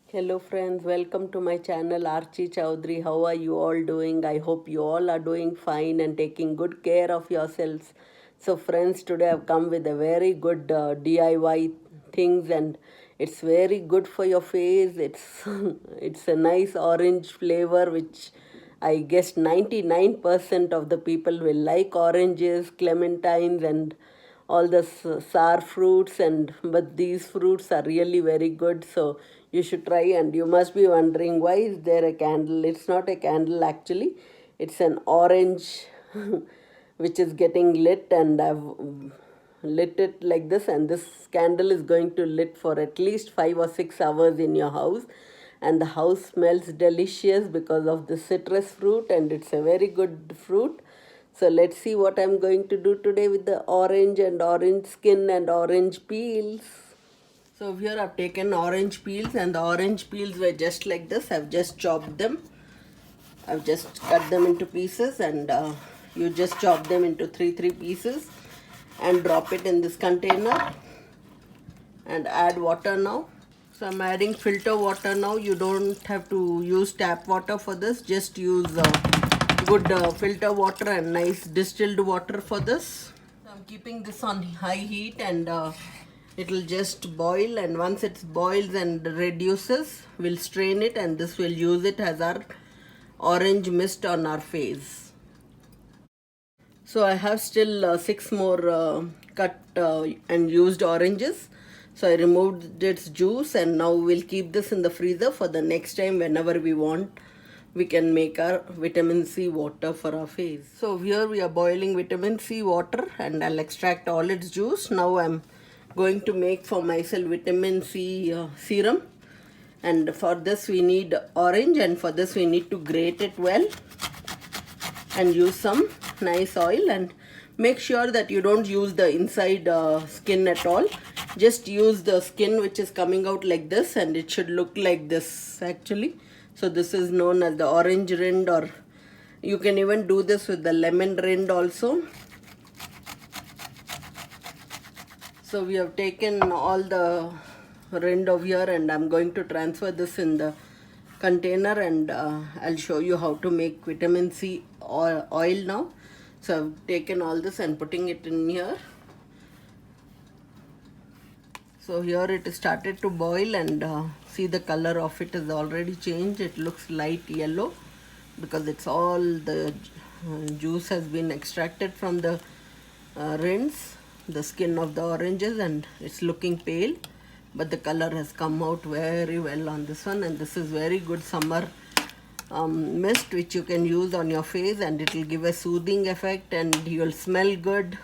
Hello friends, welcome to my channel Archie Chowdhury. How are you all doing? I hope you all are doing fine and taking good care of yourselves. So friends, today I've come with a very good DIY things, and it's very good for your face. It's it's a nice orange flavor which I guess 99% of the people will like oranges, clementines, and all the sour fruits. And but these fruits are really very good, so you should try. And you must be wondering, why is there a candle? It's not a candle actually, it's an orange which is getting lit, and I've lit it like this, and this candle is going to lit for at least 5 or 6 hours in your house, and the house smells delicious because of the citrus fruit, and it's a very good fruit. So let's see what I'm going to do today with the orange and orange skin and orange peels. So here I've taken orange peels, and the orange peels were just like this. I've just chopped them. I've just cut them into pieces, and you just chop them into three pieces and drop it in this container and add water now. So I'm adding filter water now. You don't have to use tap water for this. Just use good filter water and nice distilled water for this. So I'm keeping this on high heat, and it will just boil, and once it boils and reduces, we'll strain it, and this will use it as our orange mist on our face. So I have still 6 more cut and used oranges. So I removed its juice, and now we'll keep this in the freezer for the next time. Whenever we want, we can make our vitamin C water for our face. So here we are boiling vitamin C water, and I'll extract all its juice. Now I'm going to make for myself vitamin C serum, and for this we need orange, and for this we need to grate it well and use some nice oil. And make sure that you don't use the inside skin at all. Just use the skin which is coming out like this, and it should look like this actually. So this is known as the orange rind, or you can even do this with the lemon rind also. So we have taken all the rind over here, and I'm going to transfer this in the container, and I'll show you how to make vitamin C oil now. So I've taken all this and putting it in here. So here it started to boil, and see the color of it is already changed. It looks light yellow because it's all the juice has been extracted from the rinds, the skin of the oranges, and it's looking pale, but the color has come out very well on this one. And this is very good summer mist which you can use on your face, and it will give a soothing effect, and you'll smell good,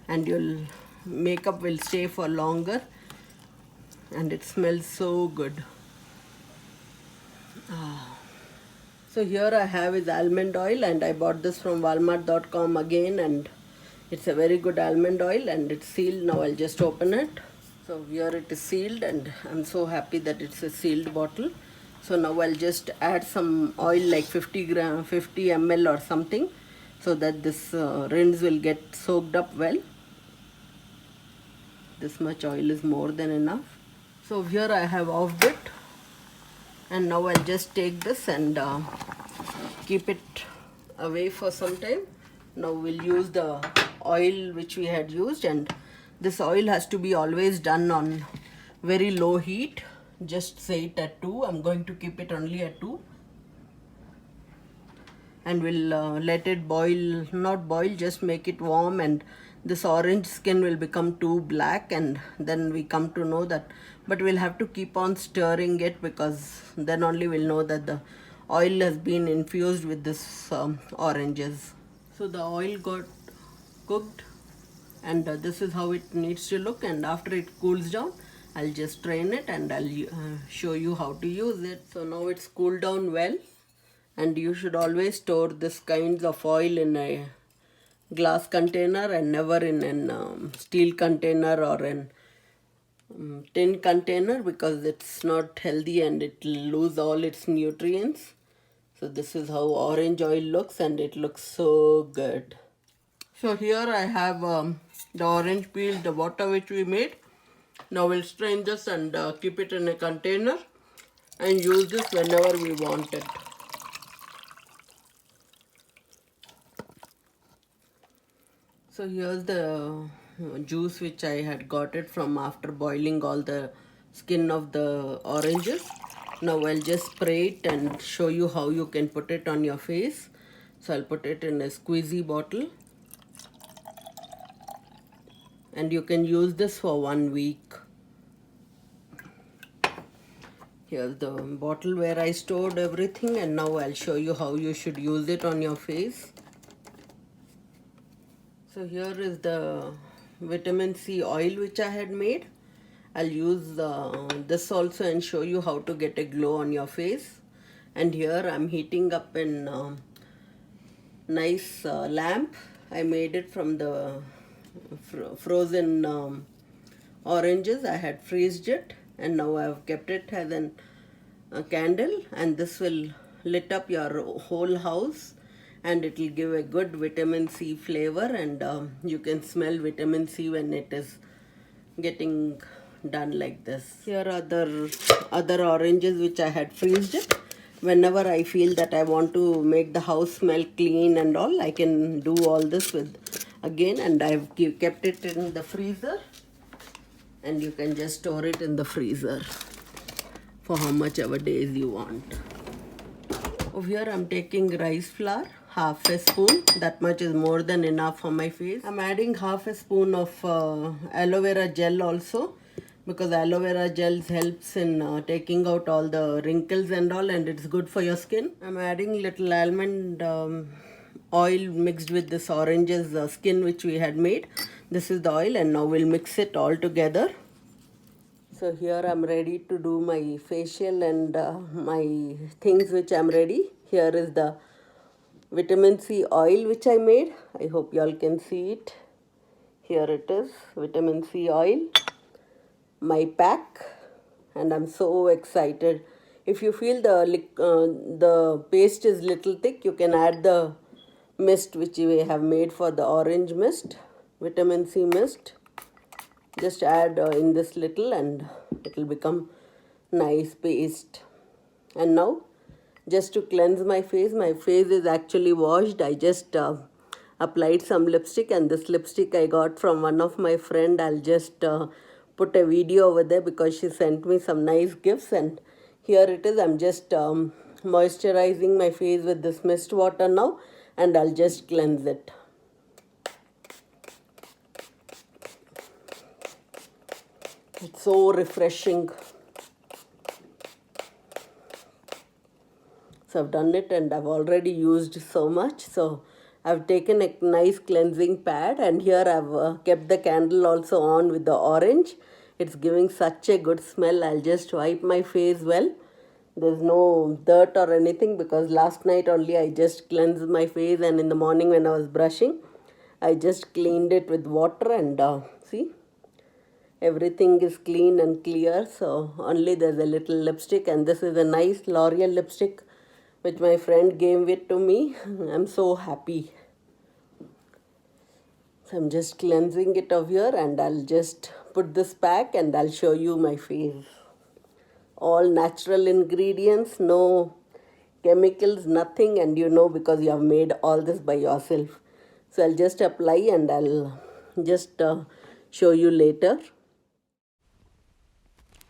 and your makeup will stay for longer, and it smells so good. So here I have is almond oil, and I bought this from walmart.com again, and it's a very good almond oil, and it's sealed. Now I'll just open it. So here it is sealed, and I'm so happy that it's a sealed bottle. So now I'll just add some oil, like 50 ml or something, so that this rinds will get soaked up well. This much oil is more than enough. So here I have offed it, and now I'll just take this and keep it away for some time. Now we'll use the oil which we had used, and this oil has to be always done on very low heat. Just say it at 2. I'm going to keep it only at 2, and we'll let it boil, not boil, just make it warm, and this orange skin will become too black, and then we come to know that. But we'll have to keep on stirring it, because then only we'll know that the oil has been infused with this oranges. So the oil got cooked, and this is how it needs to look. And after it cools down, I'll just strain it, and I'll show you how to use it. So now it's cooled down well, and you should always store this kinds of oil in a glass container, and never in an steel container or an tin container, because it's not healthy and it will lose all its nutrients. So this is how orange oil looks, and it looks so good. So here I have the orange peel, the water which we made. Now we'll strain this and keep it in a container. and use this whenever we want it. So here's the juice which I had got it from after boiling all the skin of the oranges. Now I'll just spray it and show you how you can put it on your face. So I'll put it in a squeezy bottle. And you can use this for 1 week. Here's the bottle where I stored everything, and now I'll show you how you should use it on your face. So here is the vitamin C oil which I had made. I'll use this also and show you how to get a glow on your face. And here I'm heating up an nice lamp. I made it from the frozen oranges. I had freezed it, and now I've kept it as a candle, and this will lit up your whole house, and it will give a good vitamin C flavor, and you can smell vitamin C when it is getting done like this. Here are other oranges which I had freezed it. Whenever I feel that I want to make the house smell clean and all, I can do all this with again, and I've kept it in the freezer, and you can just store it in the freezer for how much ever days you want. Over here I'm taking rice flour, half a spoon. That much is more than enough for my face. I'm adding half a spoon of aloe vera gel also, because aloe vera gel helps in taking out all the wrinkles and all, and it's good for your skin. I'm adding little almond oil mixed with this orange's skin which we had made. This is the oil, and now we'll mix it all together. So here I'm ready to do my facial and my things which I'm ready. Here is the vitamin C oil which I made. I hope y'all can see it. Here it is, vitamin C oil. My pack, and I'm so excited. If you feel the paste is little thick, you can add the mist which we have made for the orange mist, vitamin C mist. Just add in this little, and it will become nice paste. And now, just to cleanse my face is actually washed. I just applied some lipstick, and this lipstick I got from one of my friend. I'll just put a video over there because she sent me some nice gifts, and here it is. I'm just moisturizing my face with this mist water now, and I'll just cleanse it. It's so refreshing. So I've done it, and I've already used so much. So I've taken a nice cleansing pad, and here I've kept the candle also on with the orange. It's giving such a good smell. I'll just wipe my face well. There's no dirt or anything, because last night only I just cleansed my face, and in the morning when I was brushing, I just cleaned it with water, and see, everything is clean and clear. So only there's a little lipstick, and this is a nice L'Oreal lipstick which my friend gave it to me. I'm so happy. So I'm just cleansing it over here, and I'll just put this pack, and I'll show you my face. All natural ingredients, no chemicals, nothing, and you know, because you have made all this by yourself. So I'll just apply, and I'll just show you later.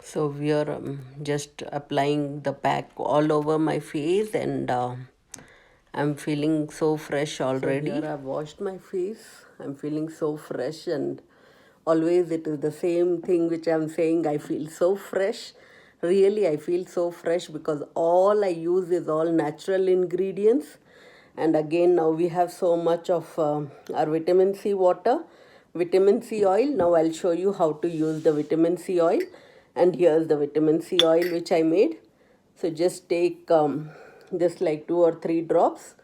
So we are just applying the pack all over my face, and I'm feeling so fresh already. So here I've washed my face. I'm feeling so fresh, and always it is the same thing which I'm saying. I feel so fresh. Really, I feel so fresh because all I use is all natural ingredients. And again, now we have so much of our vitamin C water, vitamin C oil. Now I'll show you how to use the vitamin C oil. And here's the vitamin C oil which I made. So just take just like 2 or 3 drops,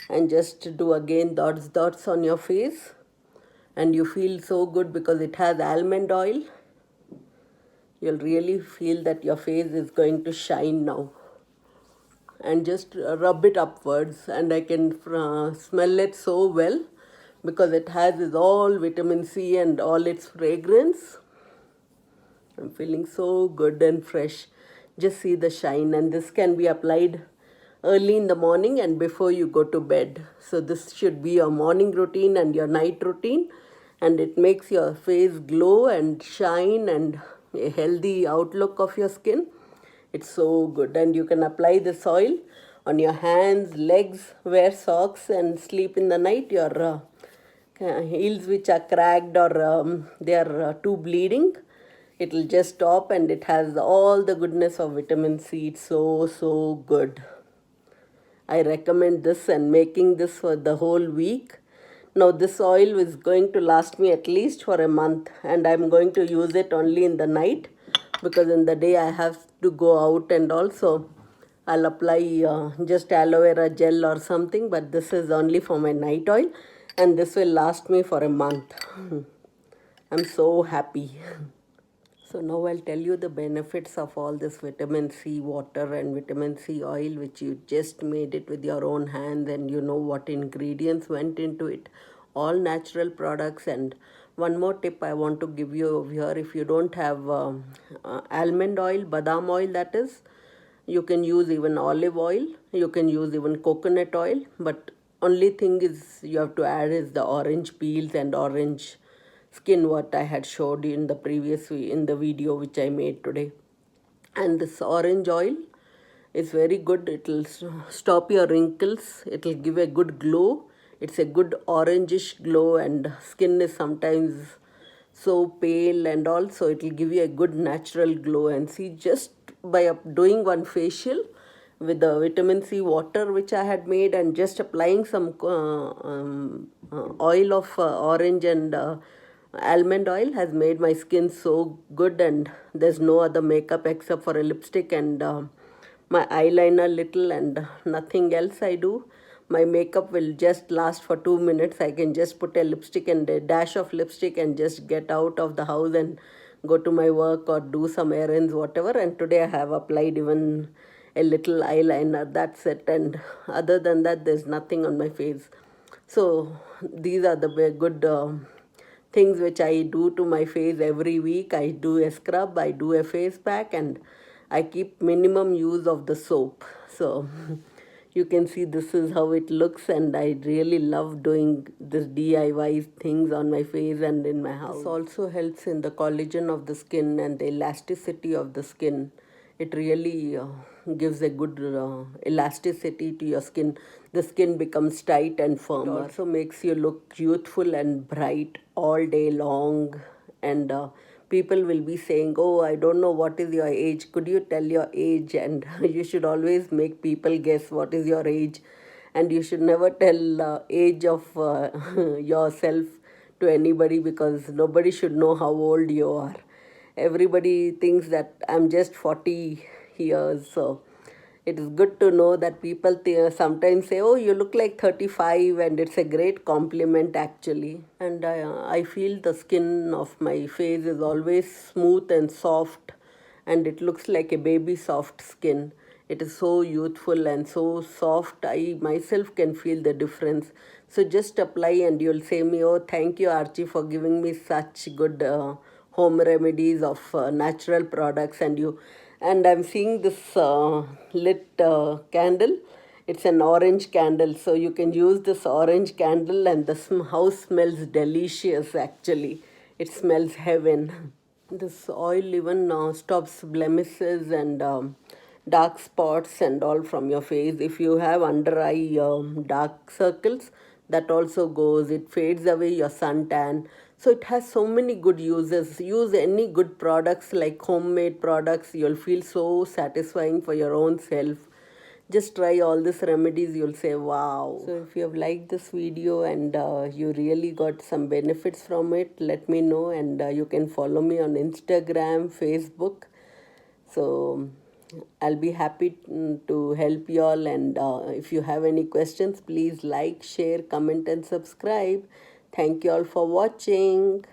and just do again dots on your face, and you feel so good because it has almond oil. You'll really feel that your face is going to shine now. And just rub it upwards, and I can smell it so well because it has all vitamin C and all its fragrance. I'm feeling so good and fresh. Just see the shine. And this can be applied early in the morning and before you go to bed. So this should be your morning routine and your night routine, and it makes your face glow and shine and a healthy outlook of your skin. It's so good. And you can apply this oil on your hands, legs, wear socks and sleep in the night. Your heels which are cracked or they are too bleeding, it will just stop, and it has all the goodness of vitamin C. It's so good. I recommend this, and making this for the whole week. Now this oil is going to last me at least for a month, and I'm going to use it only in the night because in the day I have to go out, and also I'll apply just aloe vera gel or something, but this is only for my night oil, and this will last me for a month. I'm so happy. So now I'll tell you the benefits of all this vitamin C water and vitamin C oil, which you just made it with your own hands, and you know what ingredients went into it. All natural products. And one more tip I want to give you over here: if you don't have almond oil, badam oil, that is, you can use even olive oil, you can use even coconut oil, but only thing is you have to add is the orange peels and orange skin, what I had showed you in the previous in the video which I made today. And this orange oil is very good. It will stop your wrinkles, it will give a good glow. It's a good orangish glow, and skin is sometimes so pale, and also it will give you a good natural glow. And see, just by doing one facial with the vitamin C water which I had made, and just applying some oil of orange and almond oil, has made my skin so good. And there's no other makeup except for a lipstick and my eyeliner little, and nothing else I do. My makeup will just last for 2 minutes. I can just put a lipstick and a dash of lipstick and just get out of the house and go to my work or do some errands, whatever. And today I have applied even a little eyeliner, that's it. And other than that, there's nothing on my face. So these are the good things which I do to my face every week. I do a scrub, I do a face pack, and I keep minimum use of the soap. So you can see this is how it looks, and I really love doing this DIY things on my face and in my house. This also helps in the collagen of the skin and the elasticity of the skin. It really gives a good elasticity to your skin. The skin becomes tight and firm. It also makes you look youthful and bright all day long. And people will be saying, oh, I don't know what is your age. Could you tell your age? And you should always make people guess what is your age. And you should never tell age of yourself to anybody, because nobody should know how old you are. Everybody thinks that I'm just 40 years. So it is good to know that people sometimes say, oh, you look like 35, and it's a great compliment actually. And I feel the skin of my face is always smooth and soft, and it looks like a baby soft skin. It is so youthful and so soft. I myself can feel the difference. So just apply and you'll say me, oh, thank you, Archie, for giving me such good home remedies of natural products. And I'm seeing this lit candle. It's an orange candle, so you can use this orange candle, and the house smells delicious actually. It smells heaven. This oil even stops blemishes and dark spots and all from your face. If you have under eye dark circles, that also goes. It fades away your suntan. So it has so many good uses. Use any good products like homemade products. You'll feel so satisfying for your own self. Just try all these remedies, you'll say wow. So if you have liked this video and you really got some benefits from it, let me know. And you can follow me on Instagram, Facebook. So I'll be happy to help you all. And if you have any questions, please like, share, comment and subscribe. Thank you all for watching.